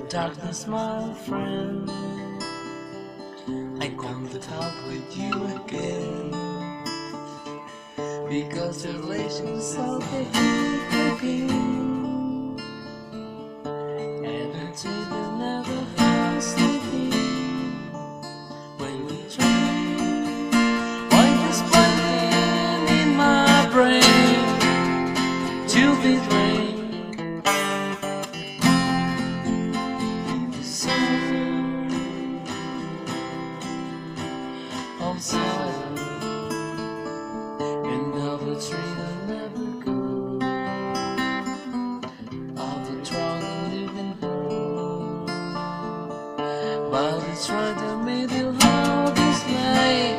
darkness, my friend, I come to talk with you again, because the relation's so creeping, and the truth will never fall sleeping. When we try, why just playing in my brain to be drained. I'm silent, and I will treat I never go. I will try to live in home, but it's right to make you how this night.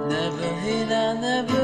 Never hit, I never